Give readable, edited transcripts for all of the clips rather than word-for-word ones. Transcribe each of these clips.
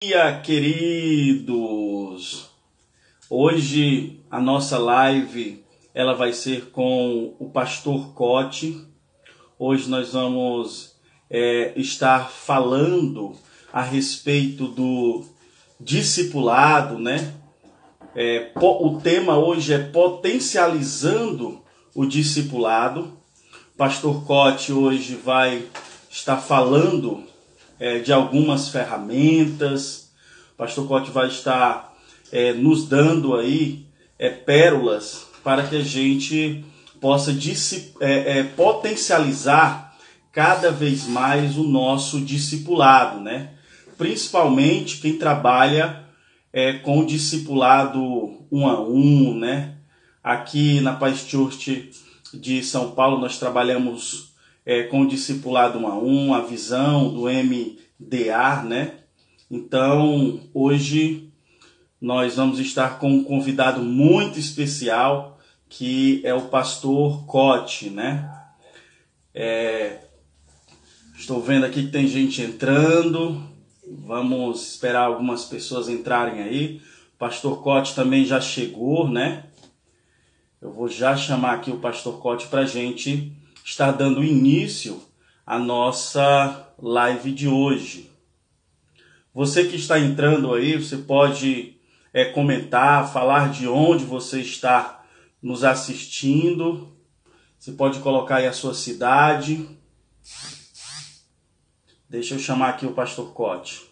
Dia, queridos! Hoje a nossa live ela vai ser com o pastor Cote. Hoje nós vamos estar falando a respeito do discipulado, né? O tema hoje é potencializando o discipulado. Pastor Cote hoje vai estar falando de algumas ferramentas. Pastor Cote vai estar nos dando aí pérolas para que a gente possa potencializar cada vez mais o nosso discipulado, né? Principalmente quem trabalha com o discipulado 1 a 1, né? Aqui na Paz Church de São Paulo nós trabalhamos com o discipulado 1 a 1, a visão do MDA, né? Então, hoje nós vamos estar com um convidado muito especial, que é o pastor Cote, né? Estou vendo aqui que tem gente entrando. Vamos esperar algumas pessoas entrarem aí. O pastor Cote também já chegou, né? Eu vou já chamar aqui o pastor Cote para a gente estar dando início à nossa live de hoje. Você que está entrando aí, você pode comentar, falar de onde você está nos assistindo. Você pode colocar aí a sua cidade. Deixa eu chamar aqui o pastor Cote.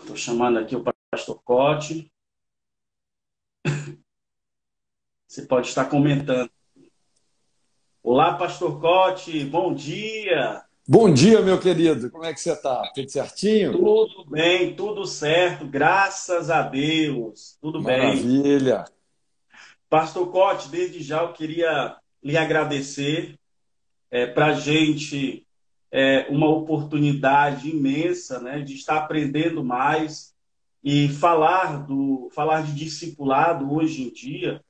Estou chamando aqui o pastor Cote. Você pode estar comentando. Olá, pastor Cote, bom dia. Bom dia, meu querido. Como é que você está? Tudo certinho? Tudo bem, tudo certo, graças a Deus. Tudo bem. Maravilha. Pastor Cote, desde já eu queria lhe agradecer. Para a gente uma oportunidade imensa, né, de estar aprendendo mais e falar de discipulado hoje em dia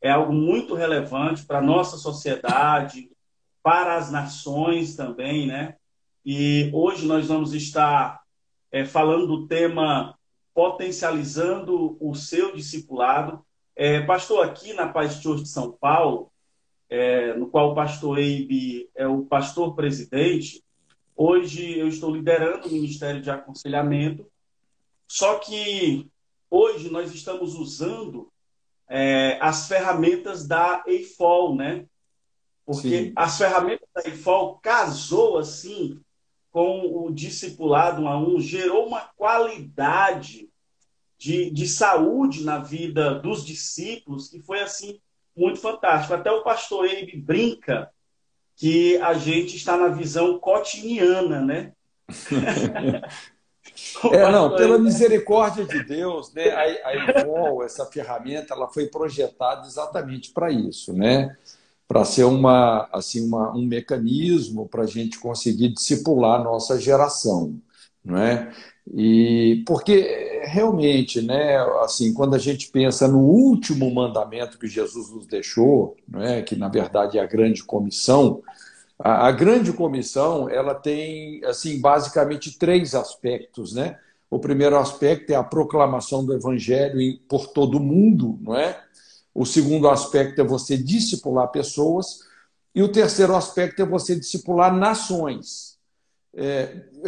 é algo muito relevante para a nossa sociedade, para as nações também, né? E hoje nós vamos estar falando do tema potencializando o seu discipulado. Pastor, aqui na Paz Church de São Paulo, no qual o pastor Eibe é o pastor presidente, hoje eu estou liderando o Ministério de Aconselhamento, só que hoje nós estamos usando as ferramentas da EIFOL, né? Porque Sim. as ferramentas da EIFOL casou assim com o discipulado 1 a 1, gerou uma qualidade de saúde na vida dos discípulos que foi assim muito fantástico. Até o pastor Eibe brinca que a gente está na visão cotiniana, né? Não, pela misericórdia de Deus, né, a Ivol, essa ferramenta, ela foi projetada exatamente para isso, né? Para ser um mecanismo para a gente conseguir discipular a nossa geração, não é? E porque realmente, né, assim, quando a gente pensa no último mandamento que Jesus nos deixou, não é, que na verdade é a grande comissão, a grande comissão ela tem assim basicamente três aspectos, né? O primeiro aspecto é a proclamação do evangelho por todo o mundo, não é? O segundo aspecto é você discipular pessoas e o terceiro aspecto é você discipular nações.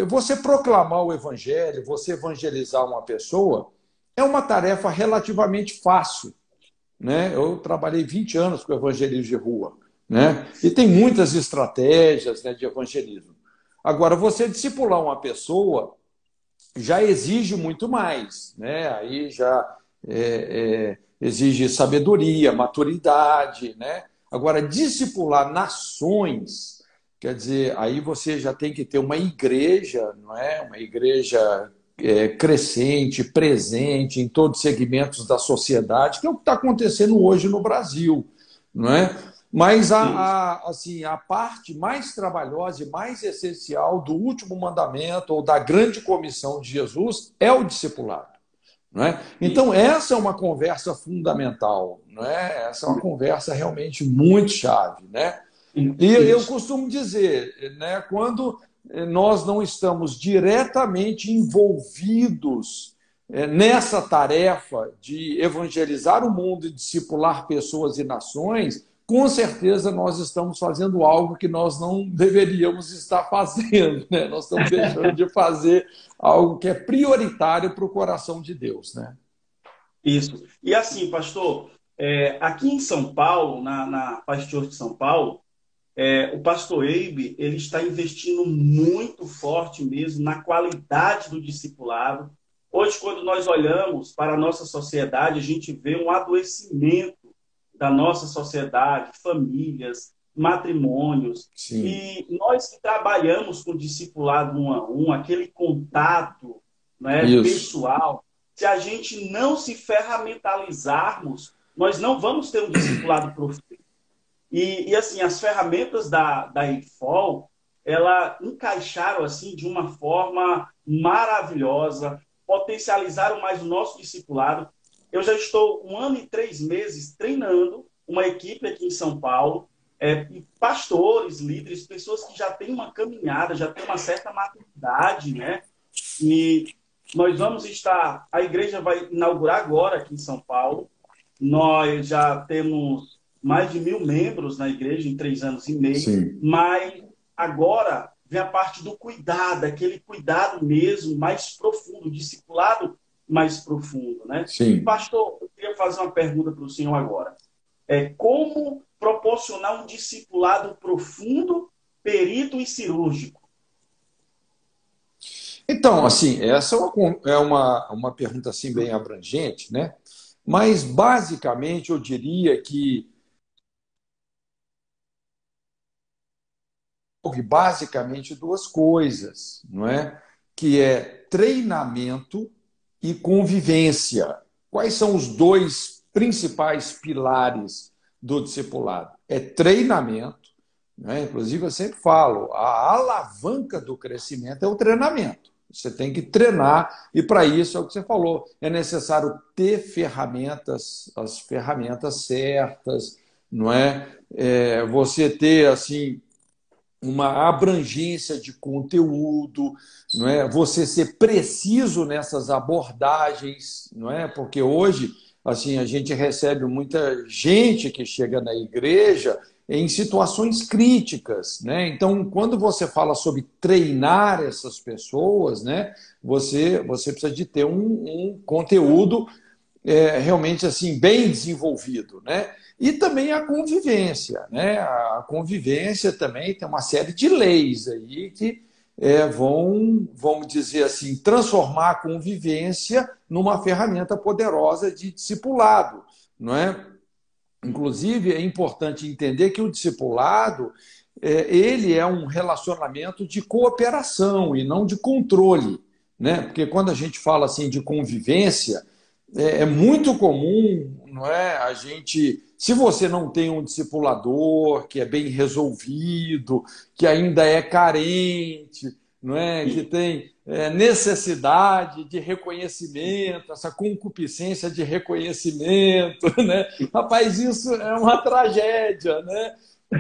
Você proclamar o evangelho, você evangelizar uma pessoa é uma tarefa relativamente fácil, né? Eu trabalhei 20 anos com evangelismo de rua, né? E tem muitas estratégias, né, de evangelismo. Agora, você discipular uma pessoa já exige muito mais, né? Aí já exige sabedoria, maturidade, né? Agora, discipular nações, quer dizer, aí você já tem que ter uma igreja, não é? Uma igreja crescente, presente em todos os segmentos da sociedade, que é o que está acontecendo hoje no Brasil, não é? Mas a parte mais trabalhosa e mais essencial do último mandamento ou da grande comissão de Jesus é o discipulado, não é? Então, essa é uma conversa fundamental, não é? Essa é uma conversa realmente muito chave, né? E eu costumo dizer, né, quando nós não estamos diretamente envolvidos nessa tarefa de evangelizar o mundo e discipular pessoas e nações, com certeza nós estamos fazendo algo que nós não deveríamos estar fazendo, né? Nós estamos deixando de fazer algo que é prioritário para o coração de Deus, né? Isso. E assim, pastor, aqui em São Paulo, na Paz Church de São Paulo, o pastor Eibe, ele está investindo muito forte mesmo na qualidade do discipulado. Hoje, quando nós olhamos para a nossa sociedade, a gente vê um adoecimento da nossa sociedade, famílias, matrimônios. Sim, E nós que trabalhamos com discipulado um a um, aquele contato, né, isso, pessoal, se a gente não se ferramentalizarmos, nós não vamos ter um discipulado profundo. E assim, as ferramentas da IFOL, ela encaixaram assim de uma forma maravilhosa, potencializaram mais o nosso discipulado. Eu já estou 1 ano e 3 meses treinando uma equipe aqui em São Paulo, pastores, líderes, pessoas que já têm uma caminhada, já têm uma certa maturidade, né? E nós vamos estar, a igreja vai inaugurar agora aqui em São Paulo. Nós já temos mais de 1.000 membros na igreja em 3 anos e meio, sim, mas agora vem a parte do cuidado, aquele cuidado mesmo mais profundo, discipulado mais profundo, né? E, sim. pastor, eu queria fazer uma pergunta para o senhor agora. Como proporcionar um discipulado profundo, perito e cirúrgico? Então, assim, essa é uma pergunta assim, bem abrangente, né? Mas, basicamente, eu diria que houve basicamente duas coisas, não é? Que é treinamento e convivência. Quais são os dois principais pilares do discipulado? É treinamento, né? Inclusive eu sempre falo, a alavanca do crescimento é o treinamento. Você tem que treinar e para isso é o que você falou, é necessário ter ferramentas, as ferramentas certas, não é? Você ter assim uma abrangência de conteúdo, não é? Você ser preciso nessas abordagens, não é? Porque hoje, assim, a gente recebe muita gente que chega na igreja em situações críticas, né? Então, quando você fala sobre treinar essas pessoas, né, você precisa de ter um conteúdo realmente assim bem desenvolvido, né? E também a convivência, né? A convivência também tem uma série de leis aí que vamos dizer assim, transformar a convivência numa ferramenta poderosa de discipulado, não é? Inclusive, é importante entender que o discipulado ele é um relacionamento de cooperação e não de controle, né? Porque quando a gente fala assim de convivência, é muito comum, não é? A gente, se você não tem um discipulador que é bem resolvido, que ainda é carente, não é? Que tem necessidade de reconhecimento, essa concupiscência de reconhecimento, né? Rapaz, isso é uma tragédia, né?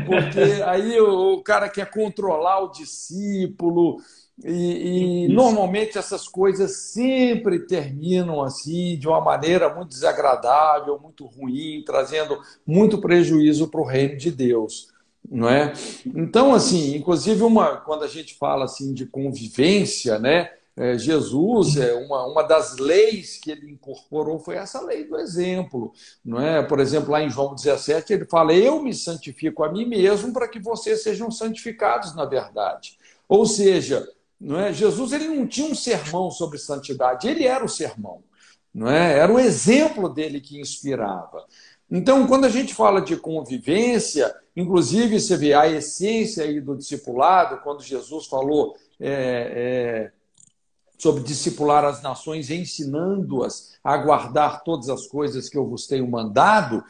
Porque aí o cara quer controlar o discípulo, e Isso. normalmente essas coisas sempre terminam assim, de uma maneira muito desagradável, muito ruim, trazendo muito prejuízo para o reino de Deus, não é? Então, assim, inclusive quando a gente fala assim de convivência, né? Jesus, uma das leis que ele incorporou foi essa lei do exemplo, não é? Por exemplo, lá em João 17, ele fala: eu me santifico a mim mesmo para que vocês sejam santificados na verdade. Ou seja, não é? Jesus ele não tinha um sermão sobre santidade, ele era o sermão, não é? Era o exemplo dele que inspirava. Então, quando a gente fala de convivência, inclusive você vê a essência aí do discipulado, quando Jesus falou sobre discipular as nações, ensinando-as a guardar todas as coisas que eu vos tenho mandado,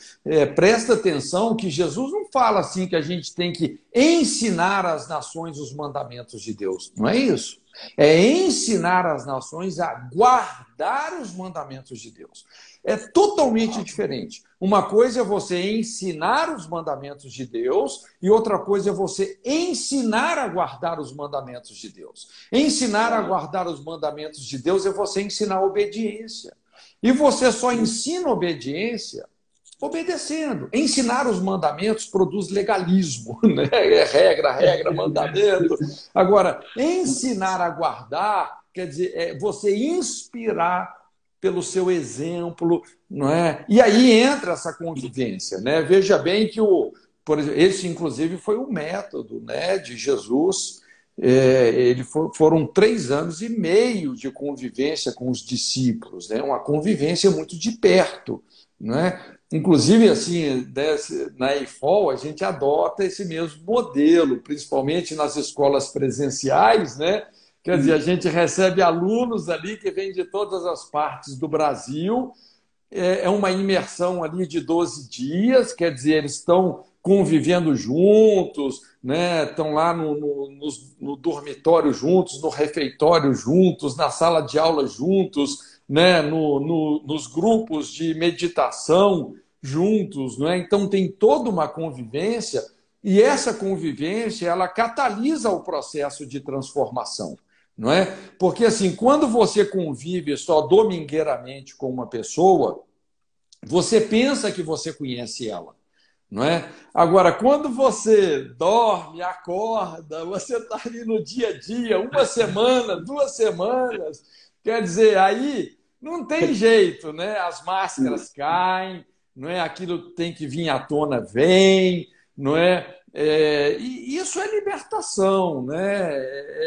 presta atenção que Jesus não fala assim que a gente tem que ensinar às nações os mandamentos de Deus. Não é isso. É ensinar as nações a guardar os mandamentos de Deus. É totalmente diferente. Uma coisa é você ensinar os mandamentos de Deus e outra coisa é você ensinar a guardar os mandamentos de Deus. Ensinar a guardar os mandamentos de Deus é você ensinar obediência. E você só ensina obediência obedecendo. Ensinar os mandamentos produz legalismo, né? É regra, mandamento. Agora, ensinar a guardar quer dizer você inspirar pelo seu exemplo, não é? E aí entra essa convivência, né? Veja bem que por exemplo, esse inclusive foi o método, né, de Jesus. Foram 3 anos e meio de convivência com os discípulos, né? Uma convivência muito de perto, né? Inclusive, assim, na EIFOL, a gente adota esse mesmo modelo, principalmente nas escolas presenciais, né? Quer dizer, a gente recebe alunos ali que vêm de todas as partes do Brasil, é uma imersão ali de 12 dias, quer dizer, eles estão convivendo juntos, né? Estão lá no dormitório juntos, no refeitório juntos, na sala de aula juntos, né? Nos grupos de meditação juntos, né? Então tem toda uma convivência e essa convivência ela catalisa o processo de transformação. Não é? Porque assim, quando você convive só domingueiramente com uma pessoa, você pensa que você conhece ela, não é? Agora, quando você dorme, acorda, você está ali no dia a dia, 1 semana, 2 semanas, quer dizer, aí não tem jeito, né? As máscaras caem, não é? Aquilo tem que vir à tona, vem, não é? E isso é libertação, né?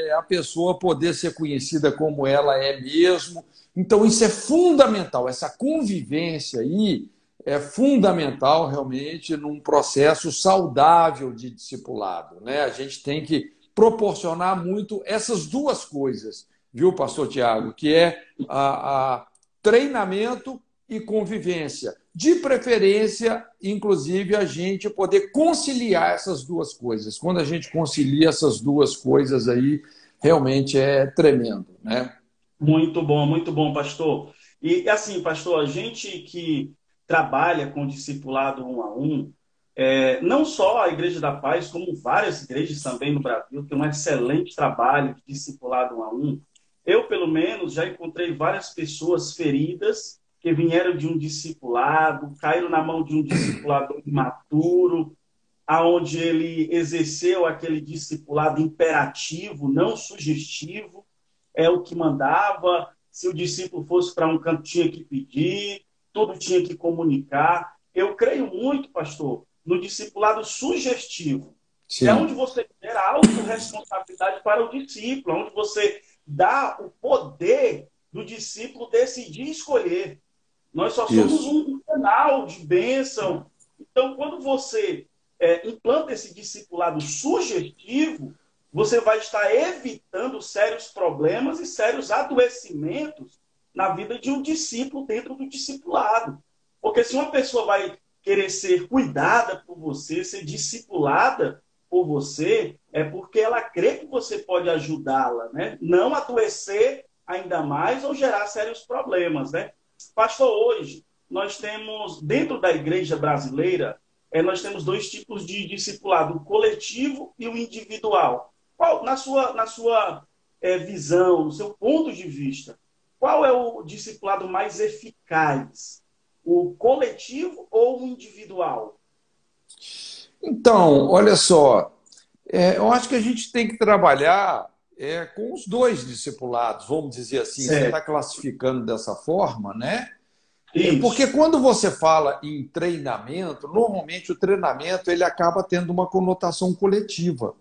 É a pessoa poder ser conhecida como ela é mesmo. Então, isso é fundamental. Essa convivência aí é fundamental, realmente, num processo saudável de discipulado, né? A gente tem que proporcionar muito essas duas coisas, viu, pastor Tiago? Que é a treinamento e convivência. De preferência, inclusive, a gente poder conciliar essas duas coisas. Quando a gente concilia essas duas coisas aí, realmente é tremendo, né? Muito bom, pastor. E assim, pastor, a gente que trabalha com discipulado um a um, não só a Igreja da Paz, como várias igrejas também no Brasil, tem um excelente trabalho de discipulado um a um. Eu, pelo menos, já encontrei várias pessoas feridas que vieram de um discipulado, caíram na mão de um discipulador imaturo, aonde ele exerceu aquele discipulado imperativo, não sugestivo, é o que mandava. Se o discípulo fosse para um canto, tinha que pedir, tudo tinha que comunicar. Eu creio muito, pastor, no discipulado sugestivo. É onde Sim, você gera autorresponsabilidade para o discípulo, onde você dá o poder do discípulo decidir e escolher. Nós só somos isso. um canal de bênção. Então, quando você implanta esse discipulado sugestivo, você vai estar evitando sérios problemas e sérios adoecimentos na vida de um discípulo dentro do discipulado. Porque se uma pessoa vai querer ser cuidada por você, ser discipulada por você, é porque ela crê que você pode ajudá-la, né? Não adoecer ainda mais ou gerar sérios problemas, né? Pastor, hoje nós temos, dentro da igreja brasileira, nós temos 2 tipos de discipulado, o coletivo e o individual. Qual, na sua visão, no seu ponto de vista, qual é o discipulado mais eficaz? O coletivo ou o individual? Então, olha só, eu acho que a gente tem que trabalhar com os dois discipulados, vamos dizer assim, você está Certo. classificando dessa forma, né? Porque Isso. quando você fala em treinamento, normalmente o treinamento ele acaba tendo uma conotação coletiva.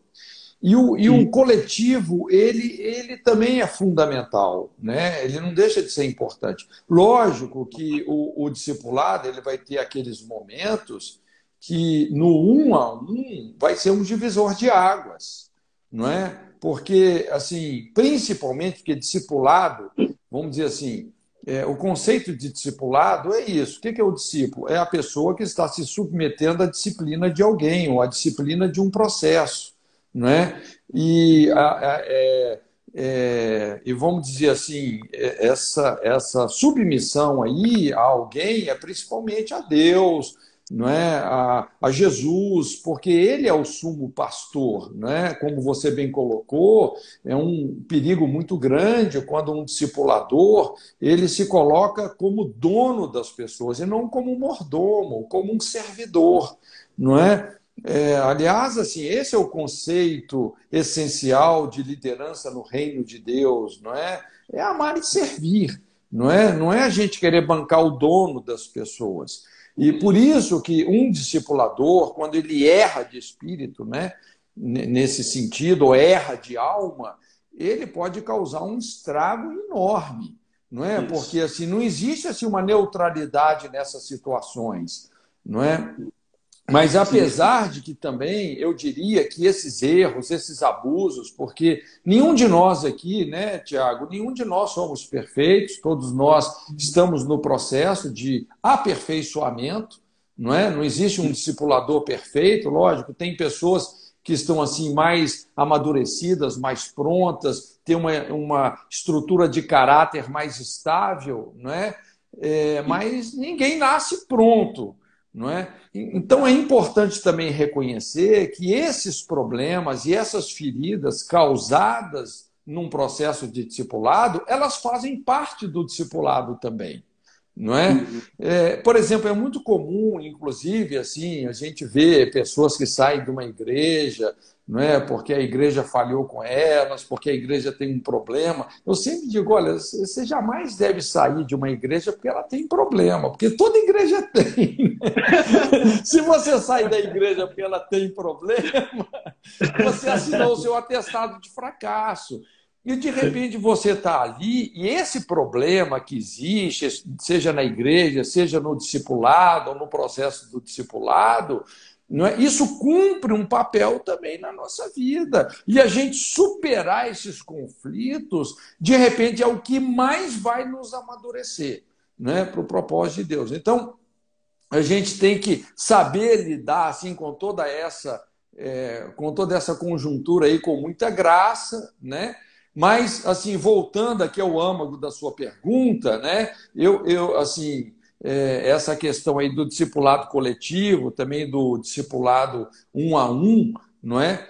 E um coletivo, ele também é fundamental, né? Ele não deixa de ser importante. Lógico que o discipulado ele vai ter aqueles momentos que no um a um vai ser um divisor de águas, não é? Porque, assim, principalmente porque discipulado, vamos dizer assim, o conceito de discipulado é isso. O que é o discípulo? É a pessoa que está se submetendo à disciplina de alguém ou à disciplina de um processo, não é? E e vamos dizer assim, essa submissão aí a alguém é principalmente a Deus, não é? A Jesus, porque ele é o sumo pastor, não é? Como você bem colocou, é um perigo muito grande quando um discipulador ele se coloca como dono das pessoas e não como um mordomo, como um servidor, não é? Aliás, assim, esse é o conceito essencial de liderança no reino de Deus, não é? É amar e servir, não é? Não é a gente querer bancar o dono das pessoas. E por isso que um discipulador, quando ele erra de espírito, né, nesse sentido, ou erra de alma, ele pode causar um estrago enorme, não é? Porque assim, não existe assim uma neutralidade nessas situações, não é? Mas apesar de que também eu diria que esses erros, esses abusos, porque nenhum de nós aqui, né, Tiago, nenhum de nós somos perfeitos, todos nós estamos no processo de aperfeiçoamento, não é? Não existe um discipulador perfeito, lógico, tem pessoas que estão assim mais amadurecidas, mais prontas, têm uma estrutura de caráter mais estável, não é? Mas ninguém nasce pronto, não é? Então é importante também reconhecer que esses problemas e essas feridas causadas num processo de discipulado, elas fazem parte do discipulado também, não é? Por exemplo, é muito comum, inclusive, assim, a gente vê pessoas que saem de uma igreja, não é? Porque a igreja falhou com elas, porque a igreja tem um problema. Eu sempre digo, olha, você jamais deve sair de uma igreja porque ela tem problema, porque toda igreja tem. Se você sai da igreja porque ela tem problema, você assinou o seu atestado de fracasso. E, de repente, você está ali e esse problema que existe, seja na igreja, seja no discipulado ou no processo do discipulado, não é? Isso cumpre um papel também na nossa vida. E a gente superar esses conflitos, de repente, é o que mais vai nos amadurecer, né, para o propósito de Deus. Então, a gente tem que saber lidar assim com toda essa conjuntura aí com muita graça, né? Mas assim, voltando aqui ao âmago da sua pergunta, né? Eu assim, essa questão aí do discipulado coletivo, também do discipulado um a um, não é?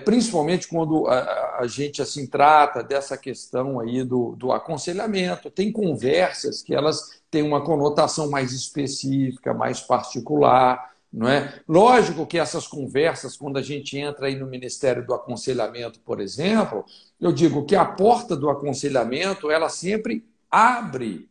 Principalmente quando a gente assim trata dessa questão aí do aconselhamento, tem conversas que elas têm uma conotação mais específica, mais particular, não é? Lógico que essas conversas, quando a gente entra aí no Ministério do Aconselhamento, por exemplo, eu digo que a porta do aconselhamento ela sempre abre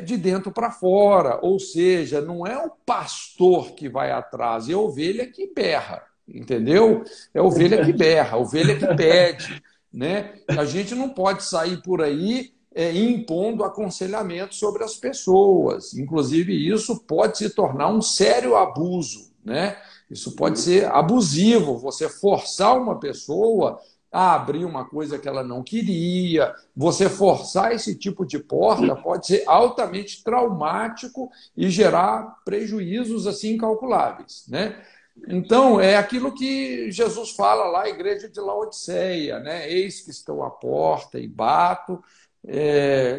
de dentro para fora, ou seja, não é o pastor que vai atrás, é a ovelha que berra, entendeu? É a ovelha que berra, a ovelha que pede, né? A gente não pode sair por aí impondo aconselhamento sobre as pessoas. Inclusive, isso pode se tornar um sério abuso, né? Isso pode ser abusivo, você forçar uma pessoa a abrir uma coisa que ela não queria. Você forçar esse tipo de porta pode ser altamente traumático e gerar prejuízos assim incalculáveis, né? Então, é aquilo que Jesus fala lá, a igreja de Laodiceia, né? Eis que estou à porta e bato.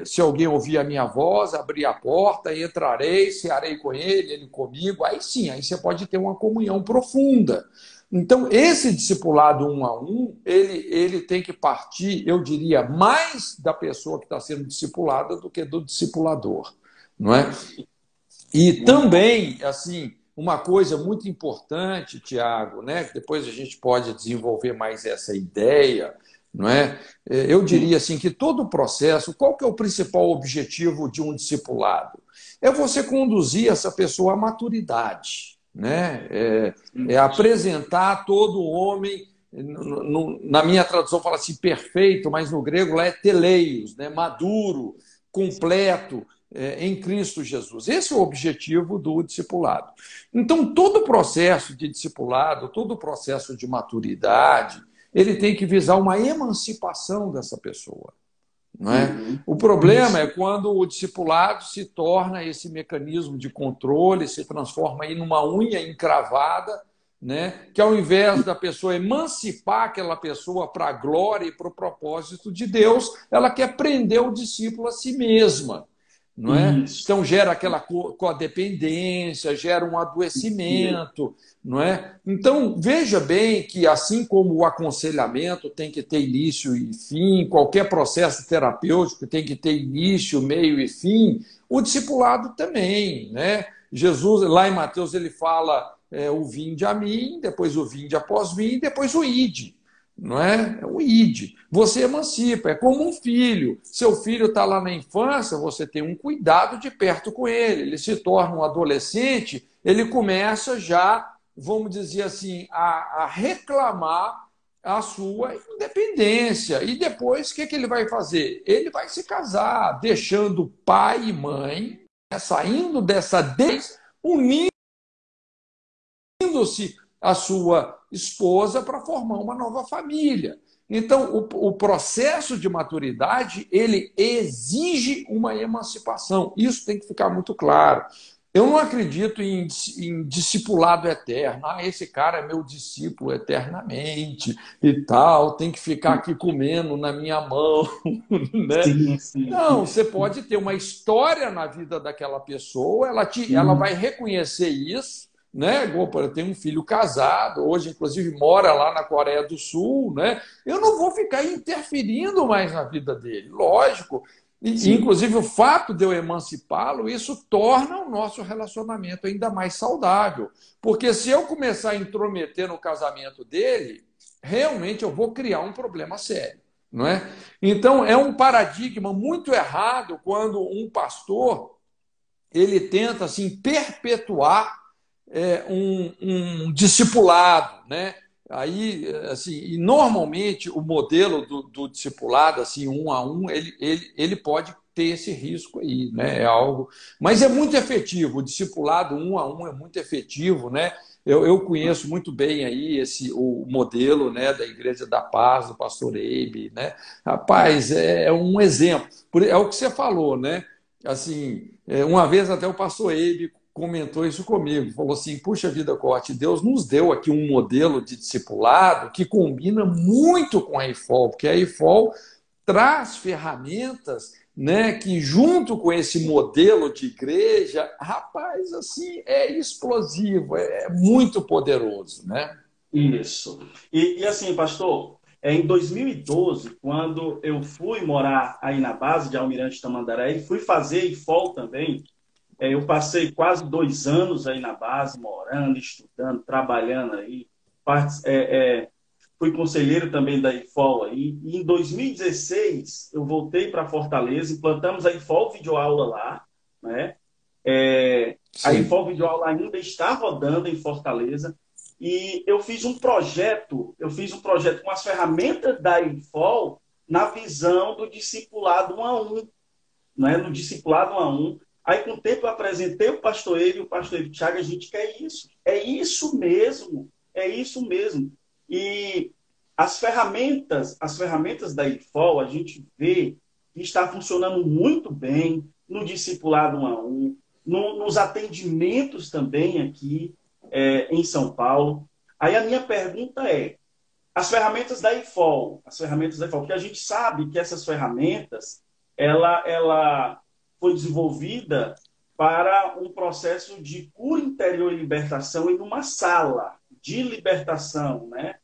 Se alguém ouvir a minha voz, abrir a porta, entrarei, cearei com ele, ele comigo. Aí sim, aí você pode ter uma comunhão profunda. Então, esse discipulado um a um, ele tem que partir, eu diria, mais da pessoa que está sendo discipulada do que do discipulador, não é? E também, assim, uma coisa muito importante, Tiago, né? Que depois a gente pode desenvolver mais essa ideia, não é? Eu diria assim que todo o processo, qual que é o principal objetivo de um discipulado? É você conduzir essa pessoa à maturidade, né? Apresentar todo homem, na minha tradução fala assim perfeito, mas no grego lá é teleios, né? Maduro, completo, em Cristo Jesus. Esse é o objetivo do discipulado. Então, todo o processo de discipulado, todo o processo de maturidade, ele tem que visar uma emancipação dessa pessoa. Não é? O problema é quando o discipulado se torna esse mecanismo de controle, se transforma em uma unha encravada, né? Que ao invés da pessoa emancipar aquela pessoa para a glória e para o propósito de Deus, ela quer prender o discípulo a si mesma, não é? Isso. Então gera aquela codependência, gera um adoecimento, não é? Então veja bem que assim como o aconselhamento tem que ter início e fim, qualquer processo terapêutico tem que ter início, meio e fim, o discipulado também, né? Jesus, lá em Mateus, ele fala o vinde a mim, depois o vinde após mim, depois o ide, não é? O ide. Você emancipa, é como um filho. Seu filho está lá na infância, você tem um cuidado de perto com ele. Ele se torna um adolescente, ele começa já, vamos dizer assim, a reclamar a sua independência. E depois, o que ele vai fazer? Ele vai se casar, deixando pai e mãe, saindo dessa unindo-se a sua esposa para formar uma nova família. Então, o processo de maturidade, ele exige uma emancipação. Isso tem que ficar muito claro. Eu não acredito em discipulado eterno. Ah, esse cara é meu discípulo eternamente e tal, tem que ficar aqui comendo na minha mão. Né? Sim, sim. Não, você pode ter uma história na vida daquela pessoa, ela vai reconhecer isso, né? Eu tenho um filho casado, hoje, inclusive, mora lá na Coreia do Sul, né? Eu não vou ficar interferindo mais na vida dele, lógico. E, inclusive, o fato de eu emancipá-lo, isso torna o nosso relacionamento ainda mais saudável. Porque se eu começar a intrometer no casamento dele, realmente eu vou criar um problema sério. Não é? Então, é um paradigma muito errado quando um pastor ele tenta assim, perpetuar um discipulado, né? Aí, assim, e normalmente o modelo do discipulado, assim, um a um, ele pode ter esse risco aí, né? É algo, mas é muito efetivo. O discipulado um a um é muito efetivo, né? Eu conheço muito bem aí o modelo, né, da Igreja da Paz, do pastor Eibe, né? Rapaz, é um exemplo. É o que você falou, né? Assim, uma vez até o pastor Eibe comentou isso comigo, falou assim, puxa vida, Corte, Deus nos deu aqui um modelo de discipulado que combina muito com a IFOL, porque a IFOL traz ferramentas, né, que junto com esse modelo de igreja, rapaz, assim, é explosivo, é muito poderoso, né? Isso. E assim, pastor, em 2012, quando eu fui morar aí na base de Almirante Tamandaré e fui fazer IFOL também, eu passei quase 2 anos aí na base, morando, estudando, trabalhando aí. Fui conselheiro também da IFOL aí. E em 2016, eu voltei para Fortaleza, implantamos a IFOL videoaula lá, né? A Sim. IFOL videoaula ainda está rodando em Fortaleza. E eu fiz um projeto com as ferramentas da IFOL na visão do discipulado um a um, né? No discipulado um a um. Aí, com o tempo, eu apresentei o pastor Ele e o pastor Ele, Thiago, a gente quer isso. É isso mesmo. É isso mesmo. E as ferramentas da IFOL, a gente vê que está funcionando muito bem no discipulado um a um, nos atendimentos também aqui em São Paulo. Aí a minha pergunta é, as ferramentas da IFOL, porque a gente sabe que essas ferramentas, ela foi desenvolvida para um processo de cura interior e libertação em uma sala de libertação, né?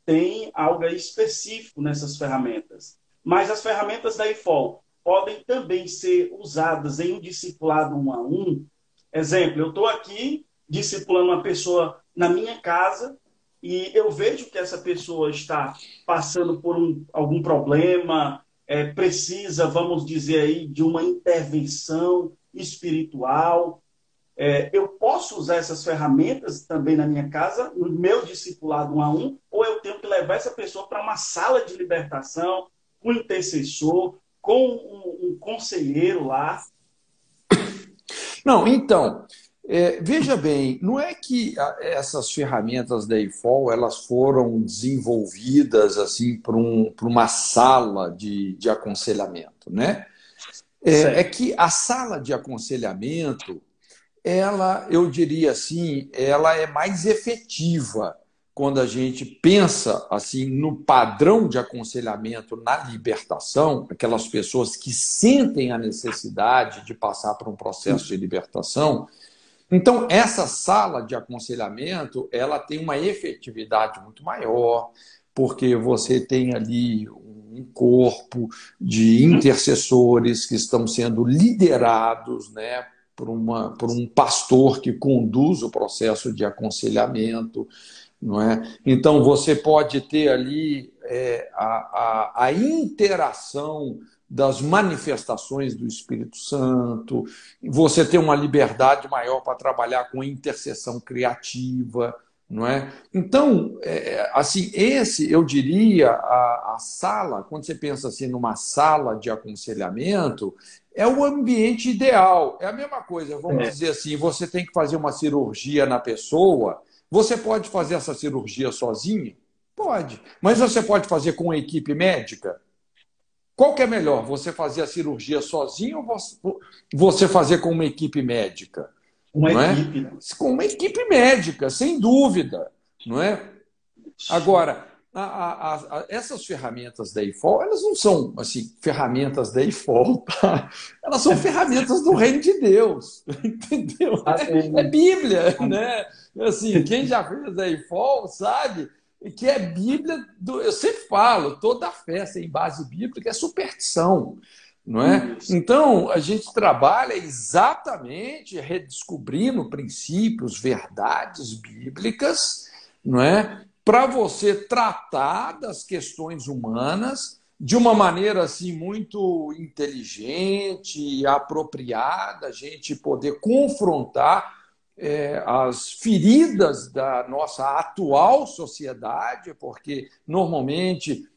Tem algo específico nessas ferramentas. Mas as ferramentas da IFOL podem também ser usadas em um discipulado um a um. Exemplo, eu estou aqui discipulando uma pessoa na minha casa e eu vejo que essa pessoa está passando por algum problema, precisa, vamos dizer aí, de uma intervenção espiritual. Eu posso usar essas ferramentas também na minha casa, no meu discipulado um a um, ou eu tenho que levar essa pessoa para uma sala de libertação, com um intercessor, com um conselheiro lá. Não, então, veja bem, não é que essas ferramentas da IFOL elas foram desenvolvidas assim para uma sala de aconselhamento, né? É Certo. que a sala de aconselhamento ela, eu diria assim, ela é mais efetiva quando a gente pensa assim no padrão de aconselhamento na libertação, aquelas pessoas que sentem a necessidade de passar por um processo de libertação. Então, essa sala de aconselhamento, ela tem uma efetividade muito maior, porque você tem ali um corpo de intercessores que estão sendo liderados, né, por um pastor que conduz o processo de aconselhamento, não é? Então, você pode ter ali a interação das manifestações do Espírito Santo, você tem uma liberdade maior para trabalhar com intercessão criativa, não é? Então, assim, esse, eu diria, a sala, quando você pensa assim numa sala de aconselhamento, é o ambiente ideal. É a mesma coisa, vamos dizer assim, você tem que fazer uma cirurgia na pessoa, você pode fazer essa cirurgia sozinho? Pode. Mas você pode fazer com uma equipe médica? Qual que é melhor? Você fazer a cirurgia sozinho ou você fazer com uma equipe médica? Uma Não é? equipe, né? Com uma equipe médica, sem dúvida. Não é? Agora, essas ferramentas da IFOL, elas não são assim, ferramentas da IFOL, tá? Elas são ferramentas do reino de Deus, entendeu? É Bíblia, né? Assim, quem já fez a IFOL sabe que é Bíblia. Eu sempre falo, toda fé sem base bíblica é superstição. Não é? Então, a gente trabalha exatamente redescobrindo princípios, verdades bíblicas, não é? Para você tratar das questões humanas de uma maneira assim muito inteligente e apropriada, a gente poder confrontar as feridas da nossa atual sociedade, porque normalmente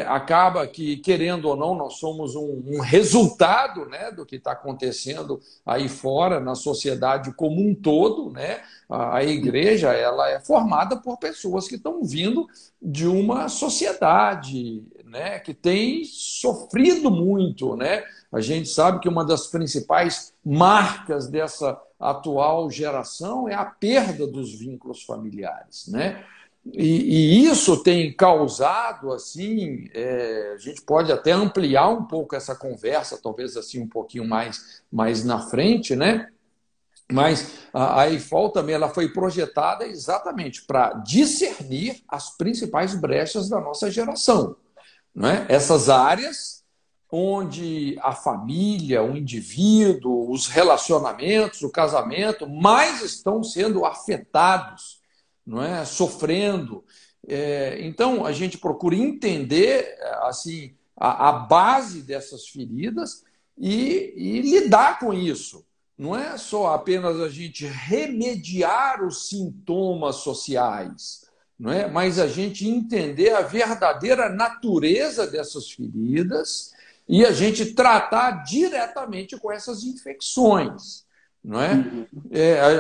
acaba que, querendo ou não, nós somos um resultado, né, do que está acontecendo aí fora, na sociedade como um todo, né? A igreja, ela é formada por pessoas que estão vindo de uma sociedade, né, que tem sofrido muito, né? A gente sabe que uma das principais marcas dessa atual geração é a perda dos vínculos familiares, né? E isso tem causado, assim, a gente pode até ampliar um pouco essa conversa, talvez assim um pouquinho mais na frente, né? Mas a IFOL também ela foi projetada exatamente para discernir as principais brechas da nossa geração, não é? Essas áreas onde a família, o indivíduo, os relacionamentos, o casamento mais estão sendo afetados, não é? Sofrendo. Então, a gente procura entender assim a base dessas feridas e lidar com isso. Não é só apenas a gente remediar os sintomas sociais, não é? Mas a gente entender a verdadeira natureza dessas feridas e a gente tratar diretamente com essas infecções. Não é?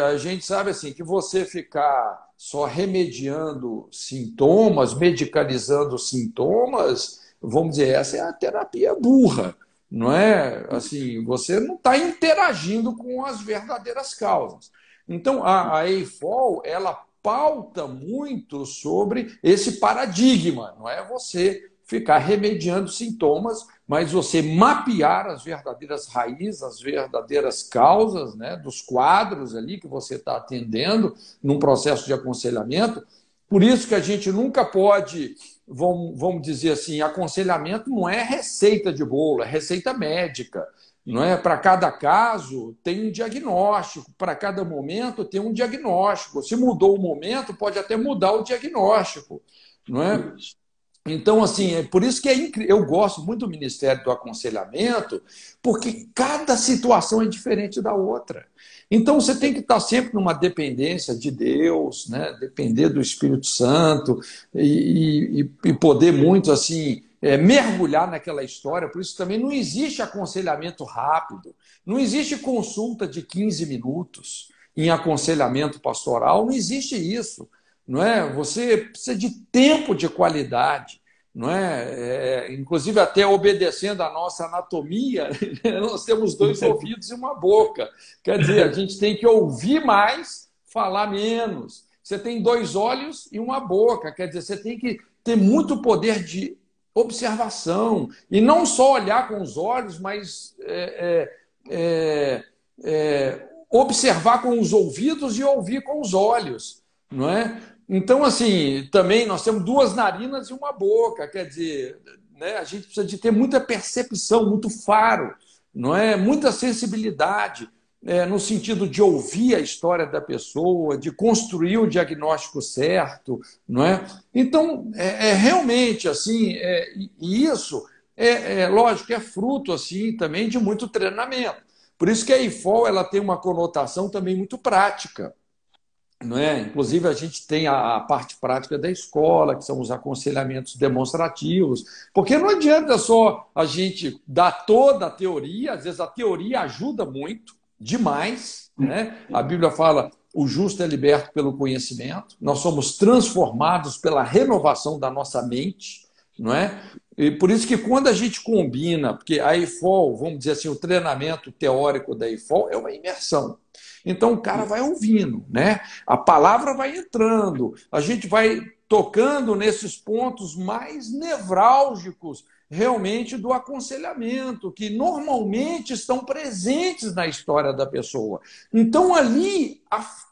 A gente sabe assim que você ficar só remediando sintomas, medicalizando sintomas, vamos dizer, essa é a terapia burra, não é? Assim, você não está interagindo com as verdadeiras causas. Então, a EIFOL, ela pauta muito sobre esse paradigma, não é você ficar remediando sintomas, mas você mapear as verdadeiras raízes, as verdadeiras causas, né, dos quadros ali que você está atendendo num processo de aconselhamento. Por isso que a gente nunca pode, vamos dizer assim, aconselhamento não é receita de bolo, é receita médica. Não é? Para cada caso tem um diagnóstico, para cada momento tem um diagnóstico. Se mudou o momento, pode até mudar o diagnóstico. Não é? Então, assim, é por isso que eu gosto muito do Ministério do Aconselhamento, porque cada situação é diferente da outra. Então, você tem que estar sempre numa dependência de Deus, né? Depender do Espírito Santo e poder muito, assim, mergulhar naquela história. Por isso também não existe aconselhamento rápido, não existe consulta de 15 minutos em aconselhamento pastoral, não existe isso. Não é? Você precisa de tempo de qualidade. não é? Inclusive até obedecendo a nossa anatomia, nós temos dois ouvidos e uma boca. Quer dizer, a gente tem que ouvir mais, falar menos. Você tem dois olhos e uma boca, quer dizer, você tem que ter muito poder de observação e não só olhar com os olhos, mas observar com os ouvidos e ouvir com os olhos, não é? Então, assim, também nós temos duas narinas e uma boca, quer dizer, né, a gente precisa de ter muita percepção, muito faro, não é? Muita sensibilidade, no sentido de ouvir a história da pessoa, de construir o diagnóstico certo, não é? Então, realmente assim, e isso lógico, é fruto assim também de muito treinamento. Por isso que a IFOL ela tem uma conotação também muito prática, não é? Inclusive, a gente tem a parte prática da escola, que são os aconselhamentos demonstrativos, porque não adianta só a gente dar toda a teoria, às vezes a teoria ajuda muito, demais, né? A Bíblia fala: o justo é liberto pelo conhecimento, nós somos transformados pela renovação da nossa mente, não é? E por isso que quando a gente combina, porque a IFOL, vamos dizer assim, o treinamento teórico da IFOL é uma imersão. Então o cara vai ouvindo, né? A palavra vai entrando, a gente vai tocando nesses pontos mais nevrálgicos realmente do aconselhamento, que normalmente estão presentes na história da pessoa. Então ali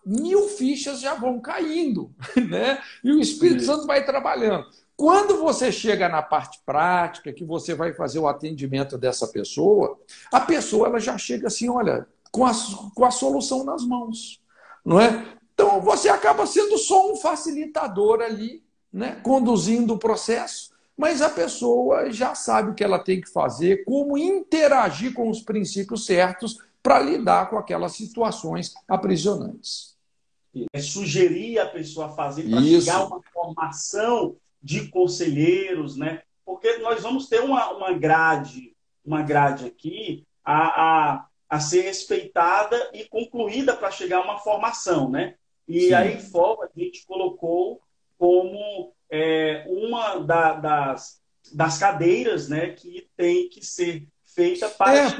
1000 fichas já vão caindo, né? E o Espírito Santo vai trabalhando. Quando você chega na parte prática, que você vai fazer o atendimento dessa pessoa, a pessoa ela já chega assim, olha, com a solução nas mãos, não é? Então, você acaba sendo só um facilitador ali, né, conduzindo o processo, mas a pessoa já sabe o que ela tem que fazer, como interagir com os princípios certos para lidar com aquelas situações aprisionantes. Sugerir a pessoa a fazer para chegar a uma formação de conselheiros, né? Porque nós vamos ter uma grade aqui a ser respeitada e concluída para chegar a uma formação, né? E Sim. Aí fora a gente colocou como uma das cadeiras, né, que tem que ser feita para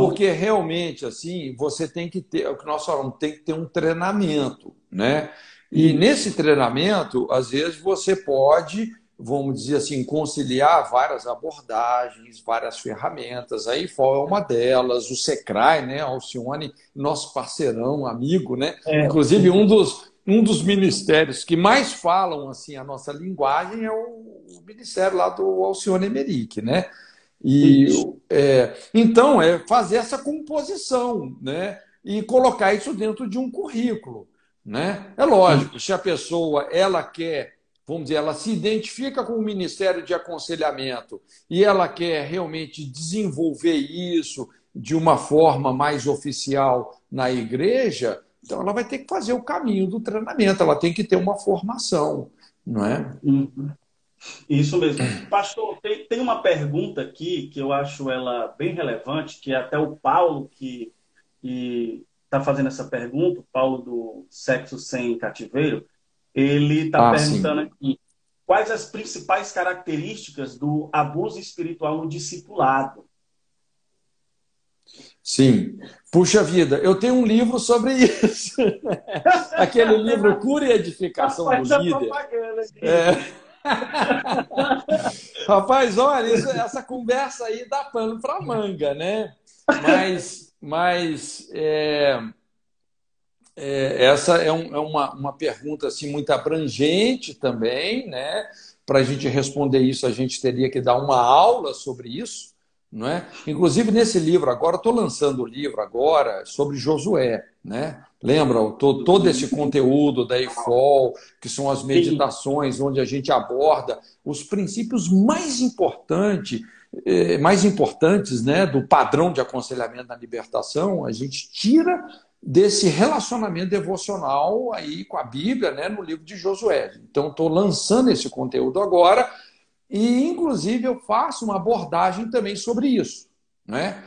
porque realmente assim você tem que ter o que nós falamos, tem que ter um treinamento, né? E nesse treinamento às vezes você pode, vamos dizer assim, conciliar várias abordagens, várias ferramentas. A IFOL é uma delas, o SECRAI, né? Alcione, nosso parceirão, amigo, né? Inclusive um dos ministérios que mais falam assim a nossa linguagem é o ministério lá do Alcione Emerick, né? Então, fazer essa composição, né? E colocar isso dentro de um currículo, né? É lógico, se a pessoa ela quer, vamos dizer, ela se identifica com o Ministério de Aconselhamento e ela quer realmente desenvolver isso de uma forma mais oficial na igreja, então ela vai ter que fazer o caminho do treinamento, ela tem que ter uma formação, não é? Isso mesmo. Pastor, tem uma pergunta aqui que eu acho ela bem relevante, que é até o Paulo que está fazendo essa pergunta, o Paulo do Sexo Sem Cativeiro, ele está perguntando aqui, quais as principais características do abuso espiritual no discipulado? Sim. Puxa vida, eu tenho um livro sobre isso. Aquele livro Cura e Edificação do Líder. Rapaz, olha, essa conversa aí dá pano para manga, né? Mas essa é uma pergunta assim, muito abrangente também, né? Para a gente responder isso, a gente teria que dar uma aula sobre isso, não é? Inclusive, nesse livro, agora, estou lançando o livro agora sobre Josué, né? Lembra todo esse conteúdo da IFOL, que são as meditações, onde a gente aborda os princípios mais importantes, né, do padrão de aconselhamento na libertação, a gente tira desse relacionamento devocional aí com a Bíblia, né, no livro de Josué. Então, estou lançando esse conteúdo agora e, inclusive, eu faço uma abordagem também sobre isso, né?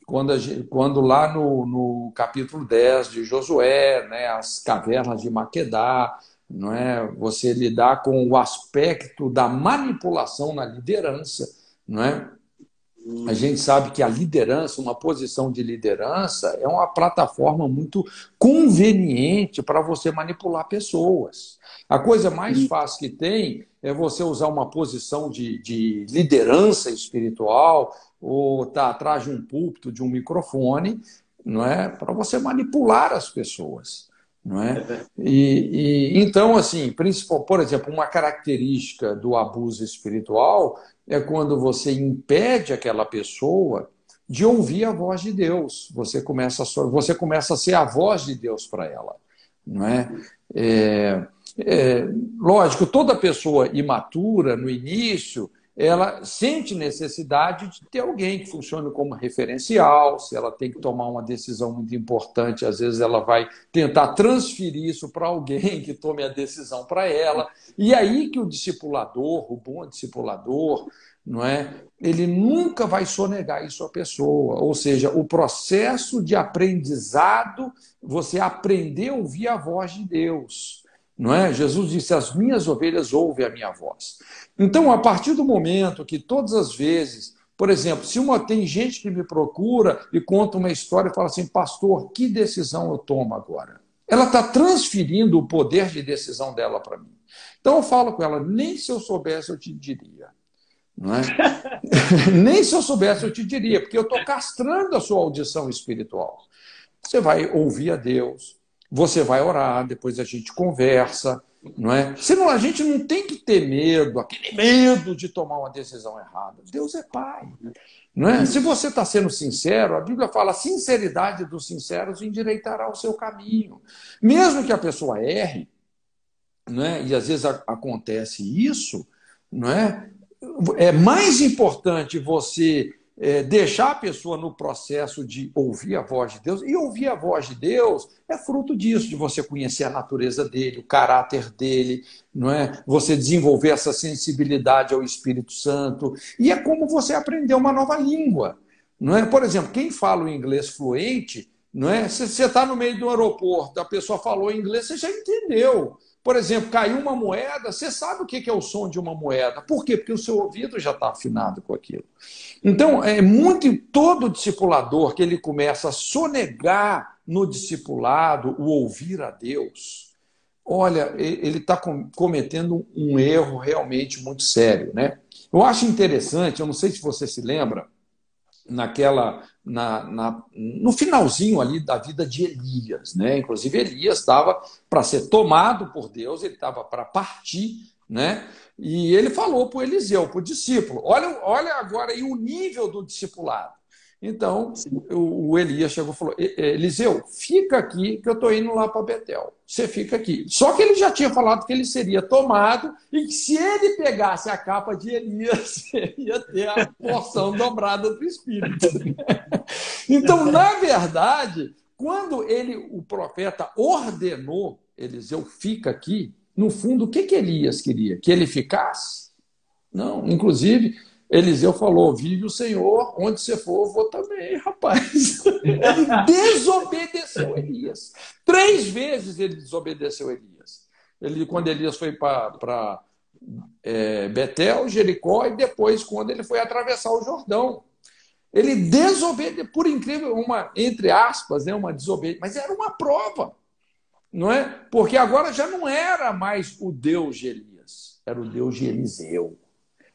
Quando lá no capítulo 10 de Josué, né, as cavernas de Maquedá, não é? Você lidar com o aspecto da manipulação na liderança, não é? A gente sabe que a liderança, uma posição de liderança, é uma plataforma muito conveniente para você manipular pessoas. A coisa mais fácil que tem é você usar uma posição de liderança espiritual ou estar atrás de um púlpito, de um microfone, não é? Para você manipular as pessoas. Não é? Então, assim, por exemplo, uma característica do abuso espiritual é quando você impede aquela pessoa de ouvir a voz de Deus. Você começa a ser a voz de Deus para ela. Não é? Lógico, toda pessoa imatura, no início, ela sente necessidade de ter alguém que funcione como referencial. Se ela tem que tomar uma decisão muito importante, às vezes ela vai tentar transferir isso para alguém que tome a decisão para ela. E aí que o discipulador, o bom discipulador, não é? Ele nunca vai sonegar isso à pessoa. Ou seja, o processo de aprendizado, você aprender a ouvir a voz de Deus. Não é? Jesus disse: as minhas ovelhas ouvem a minha voz. Então, a partir do momento que todas as vezes, por exemplo, se tem gente que me procura e conta uma história e fala assim: pastor, que decisão eu tomo agora? Ela está transferindo o poder de decisão dela para mim. Então eu falo com ela: nem se eu soubesse eu te diria. Não é? Nem se eu soubesse eu te diria, porque eu estou castrando a sua audição espiritual. Você vai ouvir a Deus, você vai orar, depois a gente conversa, não é? Senão a gente não tem que ter medo, aquele medo de tomar uma decisão errada. Deus é Pai, não é? Se você está sendo sincero, a Bíblia fala: a sinceridade dos sinceros endireitará o seu caminho. Mesmo que a pessoa erre, não é? E às vezes acontece isso, não é? É mais importante você deixar a pessoa no processo de ouvir a voz de Deus. E ouvir a voz de Deus é fruto disso, de você conhecer a natureza dele, o caráter dele, não é? Você desenvolver essa sensibilidade ao Espírito Santo. E é como você aprender uma nova língua, não é? Por exemplo, quem fala o inglês fluente, não é? Se você está no meio do aeroporto, a pessoa falou inglês, você já entendeu. Por exemplo, caiu uma moeda, você sabe o que é o som de uma moeda. Por quê? Porque o seu ouvido já está afinado com aquilo. Então, todo discipulador que ele começa a sonegar no discipulado o ouvir a Deus, olha, ele está cometendo um erro realmente muito sério, né? Eu acho interessante, eu não sei se você se lembra, no finalzinho ali da vida de Elias, né? Inclusive Elias estava para ser tomado por Deus, ele estava para partir, né? E ele falou para o Eliseu, para o discípulo: olha agora aí o nível do discipulado. Então o Elias chegou e falou: Eliseu, fica aqui que eu estou indo lá para Betel. Você fica aqui. Só que ele já tinha falado que ele seria tomado e que se ele pegasse a capa de Elias, ele ia ter a porção dobrada do Espírito. Então, na verdade, quando o profeta ordenou Eliseu, fica aqui, no fundo, o que Elias queria? Que ele ficasse? Não, inclusive, Eliseu falou: vive o Senhor, onde você for, eu vou também, rapaz. Ele desobedeceu Elias. 3 vezes ele desobedeceu Elias. Quando Elias foi para Betel, Jericó, e depois quando ele foi atravessar o Jordão. Ele desobedeceu, por incrível, entre aspas, uma desobediência, mas era uma prova, não é? Porque agora já não era mais o Deus de Elias, era o Deus de Eliseu.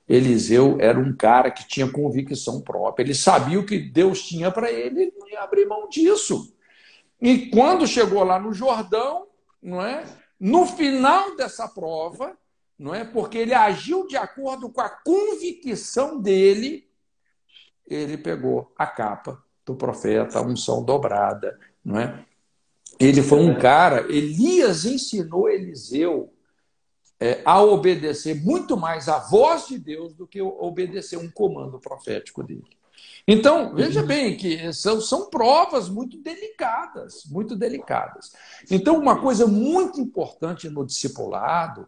Eliseu era um cara que tinha convicção própria, ele sabia o que Deus tinha para ele, ele não ia abrir mão disso. E quando chegou lá no Jordão, não é? No final dessa prova, não é? Porque ele agiu de acordo com a convicção dele, ele pegou a capa do profeta, a unção dobrada, não é? Ele foi um cara, Elias ensinou Eliseu a obedecer muito mais à voz de Deus do que obedecer um comando profético dele. Então, veja bem que são provas muito delicadas, muito delicadas. Então, uma coisa muito importante no discipulado,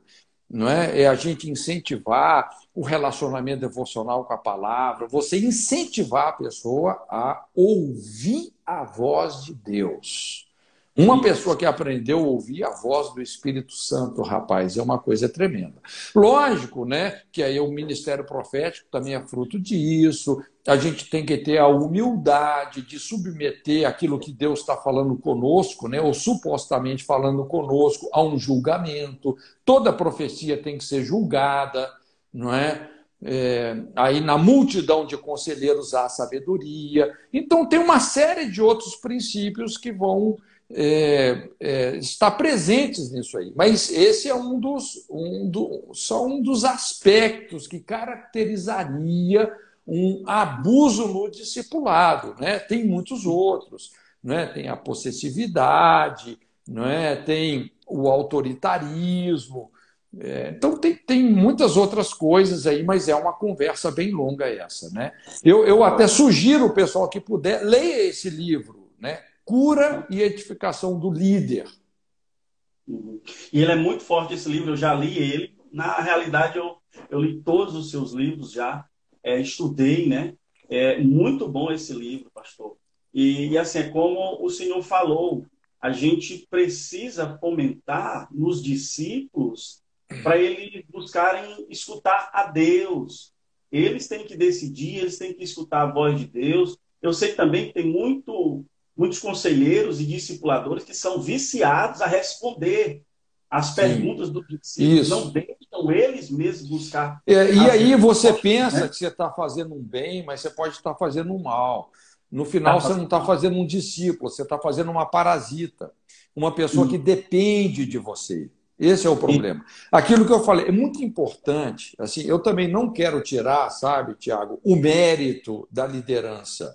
não é a gente incentivar o relacionamento devocional com a palavra, você incentivar a pessoa a ouvir a voz de Deus. Uma pessoa que aprendeu a ouvir a voz do Espírito Santo, rapaz, é uma coisa tremenda. Lógico, né, que aí o ministério profético também é fruto disso. A gente tem que ter a humildade de submeter aquilo que Deus está falando conosco, né, ou supostamente falando conosco, a um julgamento. Toda profecia tem que ser julgada, não é? Aí na multidão de conselheiros há sabedoria. Então tem uma série de outros princípios que vão estar presentes nisso aí. Mas esse é só um dos aspectos que caracterizaria um abuso no discipulado, né? Tem muitos outros, né? Tem a possessividade, né? Tem o autoritarismo. Então, tem muitas outras coisas aí, mas é uma conversa bem longa essa, né? Eu até sugiro o pessoal que puder, leia esse livro, né? Cura e Edificação do Líder. E ele é muito forte, esse livro, eu já li ele. Na realidade, eu li todos os seus livros já, estudei, né? É muito bom esse livro, pastor. E assim, é como o senhor falou, a gente precisa fomentar nos discípulos para eles buscarem escutar a Deus. Eles têm que decidir, eles têm que escutar a voz de Deus. Eu sei também que tem muitos conselheiros e discipuladores que são viciados a responder as Sim, perguntas dos discípulos, não isso. deixam eles mesmos buscar E as aí você respostas, pensa né? que você está fazendo um bem, mas você pode estar fazendo um mal. No Tá final, você não fazendo está mal. fazendo um discípulo, você está fazendo uma parasita, uma pessoa que depende de você. Esse é o E- problema. Aquilo que eu falei é muito importante. Assim, eu também não quero tirar, sabe, Tiago, o mérito da liderança,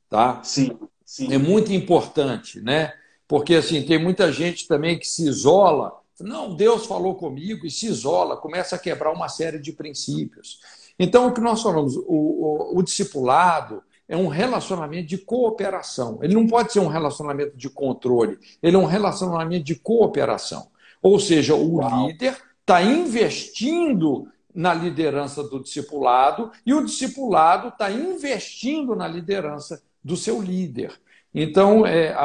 tá? sim, É sim. muito importante, né? Porque assim, tem muita gente também que se isola. Não, Deus falou comigo e se isola, começa a quebrar uma série de princípios. Então, o que nós falamos, o discipulado é um relacionamento de cooperação. Ele não pode ser um relacionamento de controle, ele é um relacionamento de cooperação. Ou seja, o Uau. líder está investindo na liderança do discipulado e o discipulado está investindo na liderança do seu líder. Então,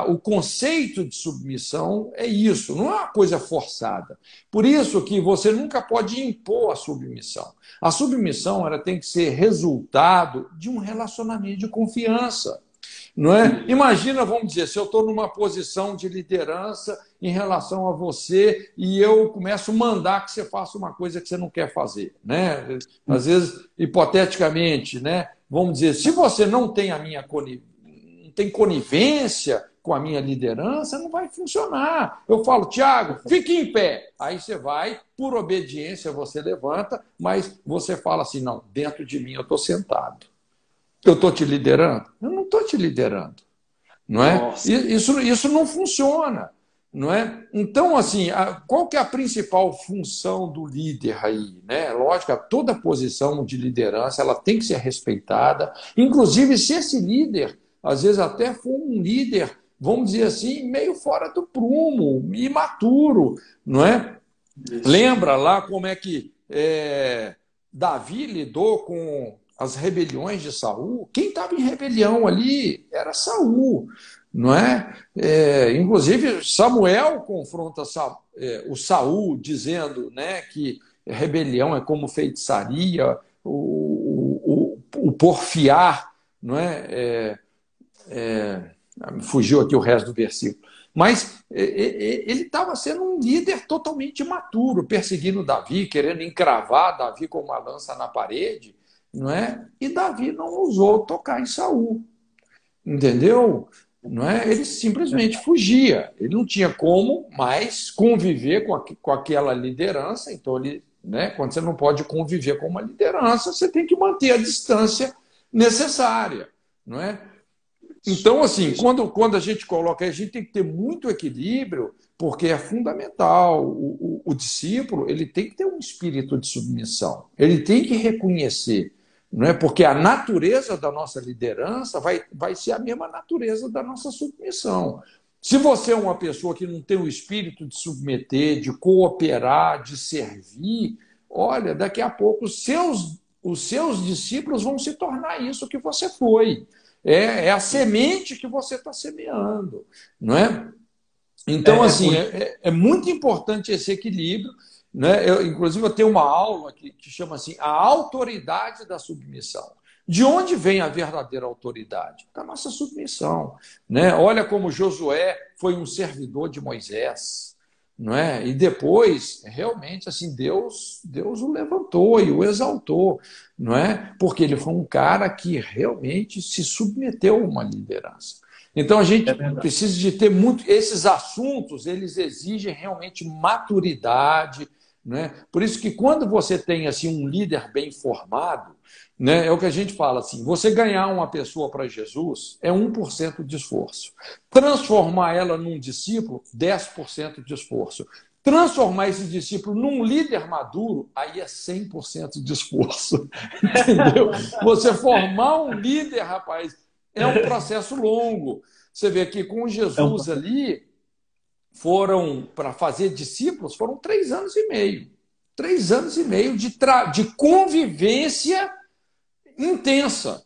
o conceito de submissão é isso, não é uma coisa forçada. Por isso que você nunca pode impor a submissão. A submissão ela tem que ser resultado de um relacionamento de confiança. Não é? Imagina, vamos dizer, se eu estou numa posição de liderança em relação a você e eu começo a mandar que você faça uma coisa que você não quer fazer. Né? Às vezes, hipoteticamente, né? Vamos dizer, se você não tem a minha não tem conivência com a minha liderança, não vai funcionar. Eu falo, Tiago, fique em pé. Aí você vai, por obediência, você levanta, mas você fala assim, não, dentro de mim eu estou sentado. Eu estou te liderando? Eu não estou te liderando. Não é? Nossa. Isso não funciona. Não é? Então, assim, qual que é a principal função do líder aí? Né? Lógico, toda posição de liderança ela tem que ser respeitada. Inclusive, se esse líder, às vezes até for um líder, vamos dizer assim, meio fora do prumo, imaturo, não é? Isso. Lembra lá como é que Davi lidou com as rebeliões de Saul? Quem estava em rebelião ali era Saul, não é? Inclusive, Samuel confronta o Saul, dizendo, né, que rebelião é como feitiçaria, o porfiar, não é? Fugiu aqui o resto do versículo. Mas ele estava sendo um líder totalmente imaturo, perseguindo Davi, querendo encravar Davi com uma lança na parede, não é? E Davi não ousou tocar em Saul, entendeu? Não é? Ele simplesmente fugia. Ele não tinha como mais conviver com aquela liderança. Então, né, quando você não pode conviver com uma liderança, você tem que manter a distância necessária, não é? Então, assim, quando a gente coloca, a gente tem que ter muito equilíbrio, porque é fundamental. O discípulo ele tem que ter um espírito de submissão, ele tem que reconhecer, não é? Porque a natureza da nossa liderança vai ser a mesma natureza da nossa submissão. Se você é uma pessoa que não tem o espírito de submeter, de cooperar, de servir, olha, daqui a pouco os seus discípulos vão se tornar isso que você foi. É a semente que você está semeando, não é? Então, É, é assim, por é muito importante esse equilíbrio, né? Inclusive, eu tenho uma aula que chama assim, a autoridade da submissão. De onde vem a verdadeira autoridade? Da nossa submissão, né? Olha como Josué foi um servidor de Moisés, não é? E depois, realmente, assim, Deus o levantou e o exaltou, não é? Porque ele foi um cara que realmente se submeteu a uma liderança. Então a é gente verdade. precisa de ter muito esses assuntos, eles exigem realmente maturidade, né? Por isso que quando você tem assim um líder bem formado, né, é o que a gente fala assim, você ganhar uma pessoa para Jesus é 1% de esforço. Transformar ela num discípulo, 10% de esforço. Transformar esse discípulo num líder maduro, aí é 100% de esforço. Entendeu? Você formar um líder, rapaz, é um processo longo. Você vê que com É um... Jesus ali, foram, para fazer discípulos, foram 3 anos e meio. 3 anos e meio de convivência intensa,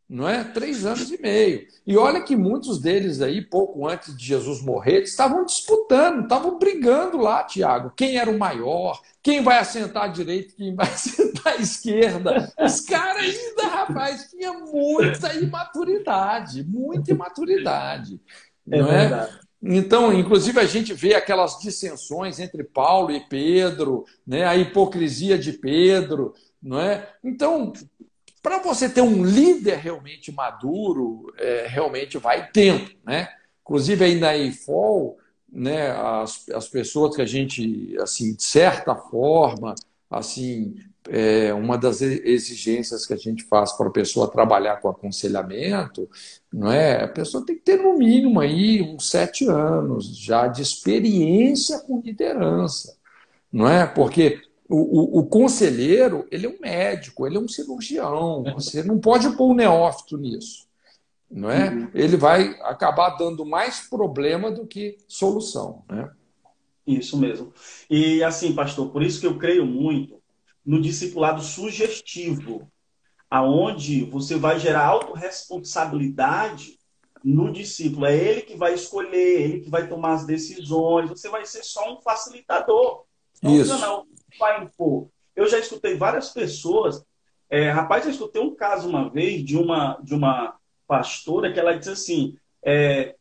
não é? 3 anos e meio. E olha que muitos deles aí, pouco antes de Jesus morrer, estavam disputando, estavam brigando lá, Tiago. Quem era o maior? Quem vai assentar à direita? Quem vai assentar à esquerda? Os caras ainda, rapaz, tinha muita imaturidade, É não é? verdade. Então, inclusive, a gente vê aquelas dissensões entre Paulo e Pedro, né? A hipocrisia de Pedro, não é? Então, para você ter um líder realmente maduro, realmente vai tempo, né? Inclusive aí na EIFOL, né, as pessoas que a gente, assim, de certa forma, assim, uma das exigências que a gente faz para a pessoa trabalhar com aconselhamento, não é? A pessoa tem que ter no mínimo aí uns 7 anos já de experiência com liderança, não é? Porque o conselheiro, ele é um médico, ele é um cirurgião. Você não pode pôr um neófito nisso, não é? Uhum. Ele vai acabar dando mais problema do que solução, né? Isso mesmo. E assim, pastor, por isso que eu creio muito no discipulado sugestivo, aonde você vai gerar autorresponsabilidade no discípulo. É ele que vai escolher, ele que vai tomar as decisões. Você vai ser só um facilitador. Não precisa Isso. não, vai impor. Eu já escutei várias pessoas. Rapaz, eu escutei um caso uma vez de uma pastora que ela disse assim: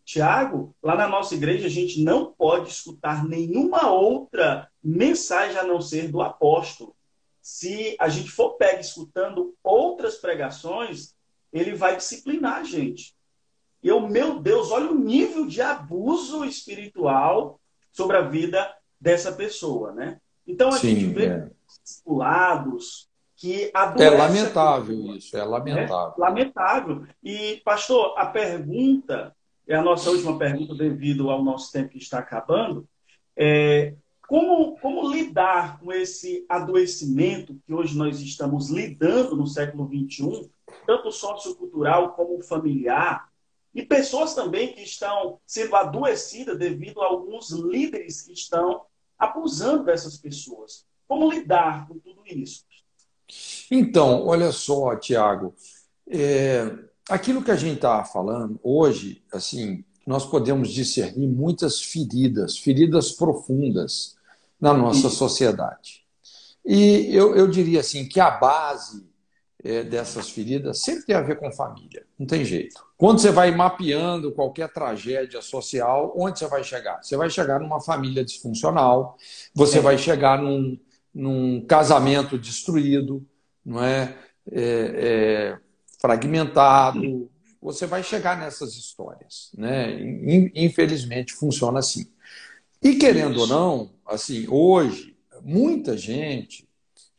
Tiago, lá na nossa igreja a gente não pode escutar nenhuma outra mensagem a não ser do apóstolo. Se a gente for pego escutando outras pregações, ele vai disciplinar a gente. E eu, meu Deus, olha o nível de abuso espiritual sobre a vida dessa pessoa, né? Então a gente Sim, vê discipulados que é adoece a lamentável pessoa, isso, é né? lamentável. Lamentável. E, pastor, a pergunta, é a nossa última pergunta devido ao nosso tempo que está acabando, é, como lidar com esse adoecimento que hoje nós estamos lidando no século XXI, tanto sociocultural como familiar, e pessoas também que estão sendo adoecidas devido a alguns líderes que estão abusando dessas pessoas. Como lidar com tudo isso? Então, olha só, Tiago, aquilo que a gente está falando hoje, assim, nós podemos discernir muitas feridas, feridas profundas na nossa E, sociedade. E eu diria assim que a base dessas feridas sempre tem a ver com família, não tem jeito. Quando você vai mapeando qualquer tragédia social, onde você vai chegar? Você vai chegar numa família disfuncional, você vai é, chegar num casamento destruído, não é? Fragmentado. Você vai chegar nessas histórias, né? Infelizmente funciona assim. E querendo ou isso. não, assim, hoje muita gente,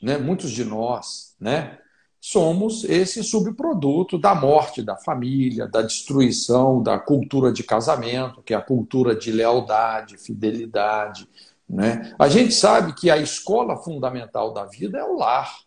né, muitos de nós, né, somos esse subproduto da morte da família, da destruição da cultura de casamento, que é a cultura de lealdade, fidelidade, né? A gente sabe que a escola fundamental da vida é o lar,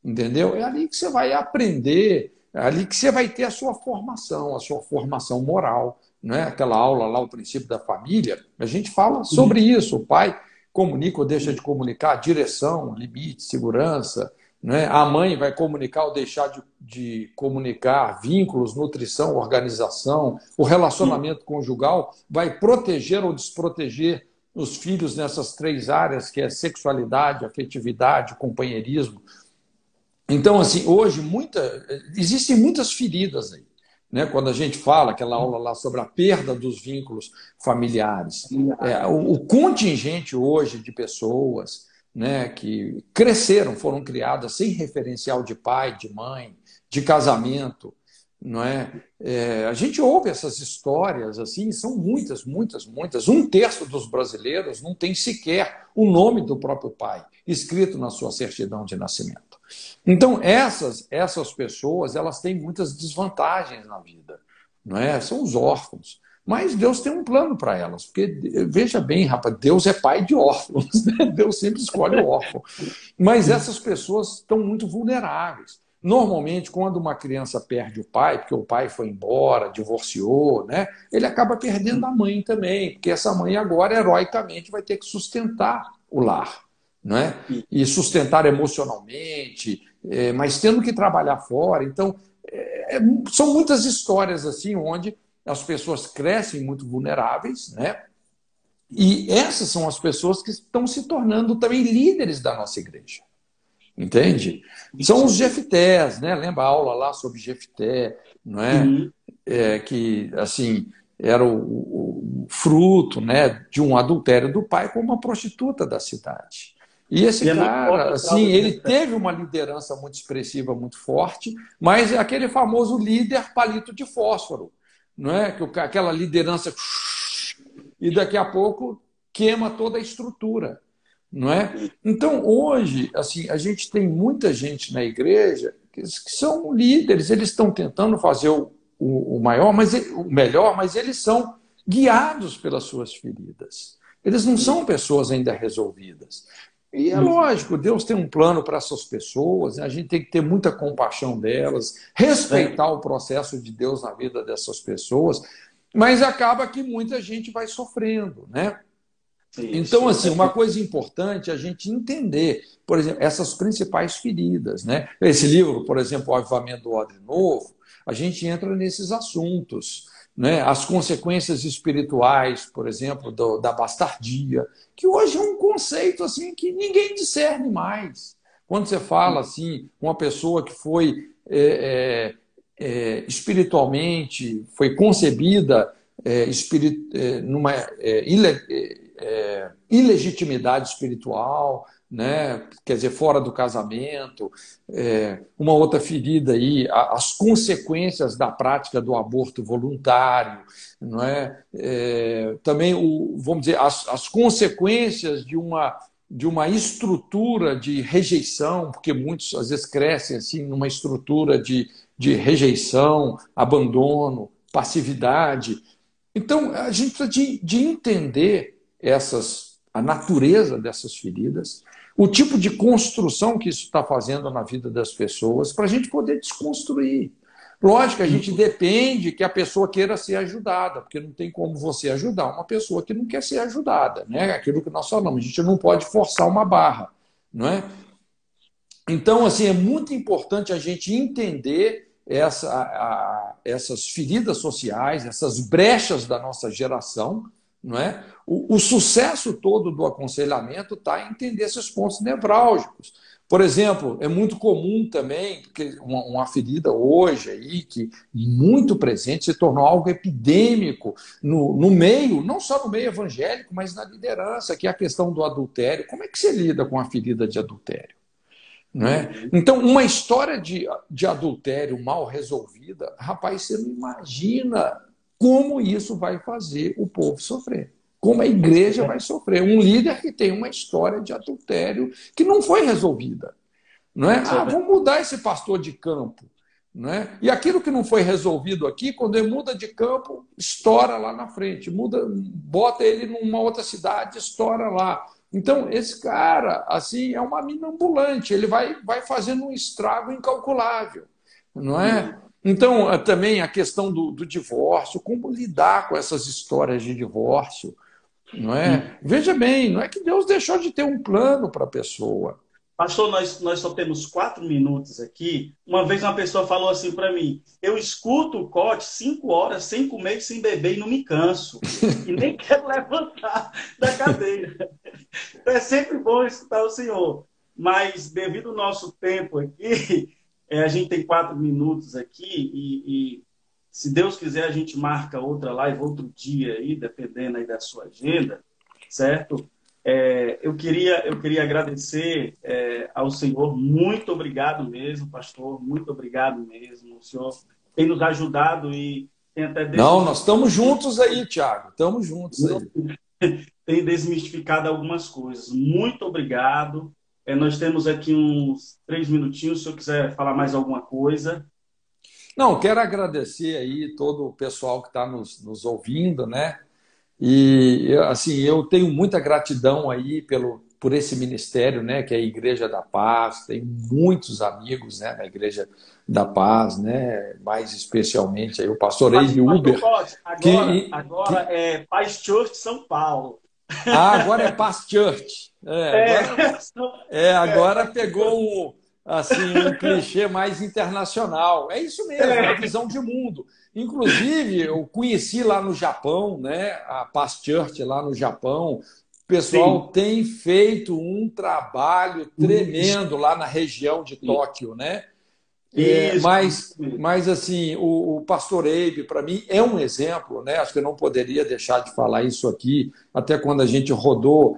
entendeu? É ali que você vai aprender, é ali que você vai ter a sua formação moral, né? Aquela aula lá, o princípio da família, a gente fala sobre isso. O pai comunica ou deixa de comunicar, direção, limite, segurança, né? A mãe vai comunicar ou deixar de comunicar, vínculos, nutrição, organização, o relacionamento conjugal vai proteger ou desproteger os filhos nessas três áreas, que é sexualidade, afetividade, companheirismo. Então, assim, hoje existem muitas feridas aí, né? Quando a gente fala, aquela aula lá sobre a perda dos vínculos familiares. O contingente hoje de pessoas, né, que cresceram, foram criadas sem referencial de pai, de mãe, de casamento, não é? A gente ouve essas histórias, assim, são muitas, muitas, muitas. Um terço dos brasileiros não tem sequer o nome do próprio pai escrito na sua certidão de nascimento. Então, essas pessoas, elas têm muitas desvantagens na vida, não é? São os órfãos. Mas Deus tem um plano para elas, porque, veja bem, rapaz, Deus é pai de órfãos, né? Deus sempre escolhe o órfão. Mas essas pessoas estão muito vulneráveis. Normalmente, quando uma criança perde o pai, porque o pai foi embora, divorciou, né? Ele acaba perdendo a mãe também, porque essa mãe agora, heroicamente, vai ter que sustentar o lar, não é? E sustentar emocionalmente, mas tendo que trabalhar fora. Então, são muitas histórias assim, onde as pessoas crescem muito vulneráveis, né? E essas são as pessoas que estão se tornando também líderes da nossa igreja. Entende? São os Jeftés, né? Lembra a aula lá sobre Jefté, não é? Que, assim, era o fruto, né, de um adultério do pai com uma prostituta da cidade. E esse cara, assim, ele teve uma liderança muito expressiva, muito forte, mas é aquele famoso líder palito de fósforo, não é? Aquela liderança e daqui a pouco queima toda a estrutura, não é? Então, hoje, assim, a gente tem muita gente na igreja que são líderes, eles estão tentando fazer o melhor, mas eles são guiados pelas suas feridas. Eles não são pessoas ainda resolvidas. E é lógico, Deus tem um plano para essas pessoas, a gente tem que ter muita compaixão delas, respeitar o processo de Deus na vida dessas pessoas, mas acaba que muita gente vai sofrendo, né? Então, assim, uma coisa importante é a gente entender, por exemplo, essas principais feridas, né? Esse livro, por exemplo, O Avivamento do Odre Novo, a gente entra nesses assuntos, né? As consequências espirituais, por exemplo, da bastardia, que hoje é um conceito assim que ninguém discerne mais. Quando você fala assim, uma pessoa que foi espiritualmente, foi concebida numa ilegitimidade espiritual, né? Quer dizer, fora do casamento, uma outra ferida aí, as consequências da prática do aborto voluntário, não é? Também, vamos dizer, as consequências de uma estrutura de rejeição, porque muitos às vezes crescem assim numa estrutura de rejeição, abandono, passividade. Então, a gente precisa de entender a natureza dessas feridas, o tipo de construção que isso está fazendo na vida das pessoas, para a gente poder desconstruir. Lógico que a gente depende que a pessoa queira ser ajudada, porque não tem como você ajudar uma pessoa que não quer ser ajudada, né? Aquilo que nós falamos, a gente não pode forçar uma barra, não é? Então, assim, é muito importante a gente entender essas feridas sociais, essas brechas da nossa geração, não é? O sucesso todo do aconselhamento está em entender esses pontos nevrálgicos. Por exemplo, é muito comum também, porque uma ferida hoje aí, que muito presente, se tornou algo epidêmico no meio, não só no meio evangélico, mas na liderança, que é a questão do adultério. Como é que você lida com a ferida de adultério? Não é? Então, uma história de adultério mal resolvida, rapaz, você não imagina como isso vai fazer o povo sofrer. Como a igreja vai sofrer. Um líder que tem uma história de adultério que não foi resolvida. Não é? Vamos mudar esse pastor de campo. Não é? E aquilo que não foi resolvido aqui, quando ele muda de campo, estoura lá na frente. Bota ele numa outra cidade, estoura lá. Então, esse cara, assim, é uma mina ambulante, ele vai fazendo um estrago incalculável, não é? Então, também a questão do divórcio, como lidar com essas histórias de divórcio, não é? Veja bem, não é que Deus deixou de ter um plano para a pessoa, Pastor, nós só temos 4 minutos aqui. Uma vez uma pessoa falou assim para mim: eu escuto o COT 5 horas sem comer e sem beber e não me canso. E nem quero levantar da cadeira. Então é sempre bom escutar o Senhor. Mas, devido ao nosso tempo aqui, a gente tem 4 minutos aqui e, se Deus quiser, a gente marca outra live, outro dia aí, dependendo aí da sua agenda, certo? Eu queria agradecer ao Senhor. Muito obrigado mesmo, pastor. Muito obrigado mesmo. O Senhor tem nos ajudado e tem até Não, nós estamos juntos aí, Tiago. Estamos juntos aí. tem desmistificado algumas coisas. Muito obrigado. Nós temos aqui uns 3 minutinhos, se eu quiser falar mais alguma coisa. Não, quero agradecer aí todo o pessoal que está nos ouvindo, né? E assim, eu tenho muita gratidão aí por esse ministério, né, que é a Igreja da Paz. Tenho muitos amigos, né, na Igreja da Paz, né, mais especialmente aí o pastor Eide Uber. Agora é Paz Church São Paulo. Agora é Paz Church. Agora pegou um clichê mais internacional. É isso mesmo, a visão de mundo. Inclusive, eu conheci lá no Japão, né, a Paz Church lá no Japão. O pessoal tem feito um trabalho tremendo lá na região de Tóquio, né? Mas assim, o pastor Eibe, para mim, é um exemplo, né? Acho que eu não poderia deixar de falar isso aqui, até quando a gente rodou.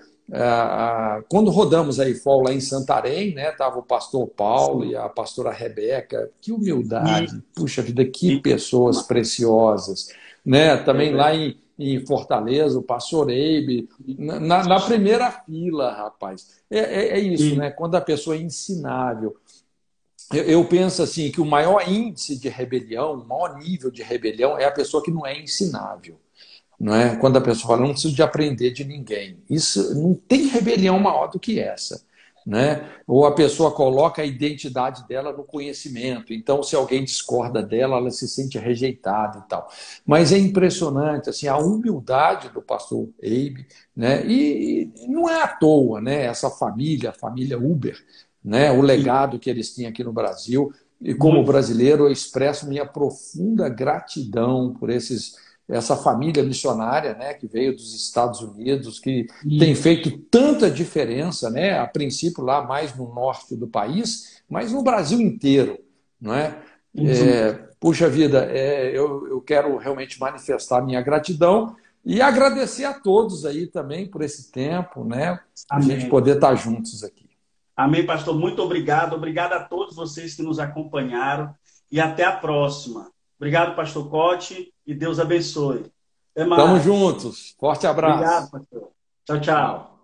Quando rodamos a IFOL lá em Santarém, né, estava o pastor Paulo e a pastora Rebeca. Que humildade, puxa vida, que pessoas preciosas, né? Também lá em Fortaleza, o pastor Eibe, na primeira fila, rapaz. É isso, né? Quando a pessoa é ensinável. Eu penso assim que o maior índice de rebelião, o maior nível de rebelião é a pessoa que não é ensinável. Não é? Quando a pessoa fala, não preciso de aprender de ninguém. Isso não tem rebelião maior do que essa. Né? Ou a pessoa coloca a identidade dela no conhecimento. Então, se alguém discorda dela, ela se sente rejeitada e tal. Mas é impressionante assim, a humildade do pastor Eibe, né? E não é à toa, né? Essa família, a família Uber, né? O legado que eles têm aqui no Brasil. E como brasileiro, eu expresso minha profunda gratidão por essa família missionária, né, que veio dos Estados Unidos, que tem feito tanta diferença, né, a princípio lá mais no norte do país, mas no Brasil inteiro. Não é? Puxa vida, eu quero realmente manifestar a minha gratidão e agradecer a todos aí também por esse tempo, né, a gente poder estar juntos aqui. Amém, pastor. Muito obrigado. Obrigado a todos vocês que nos acompanharam e até a próxima. Obrigado, pastor Cote, e Deus abençoe. Até mais. Tamo juntos. Forte abraço. Obrigado, pastor. Tchau, tchau.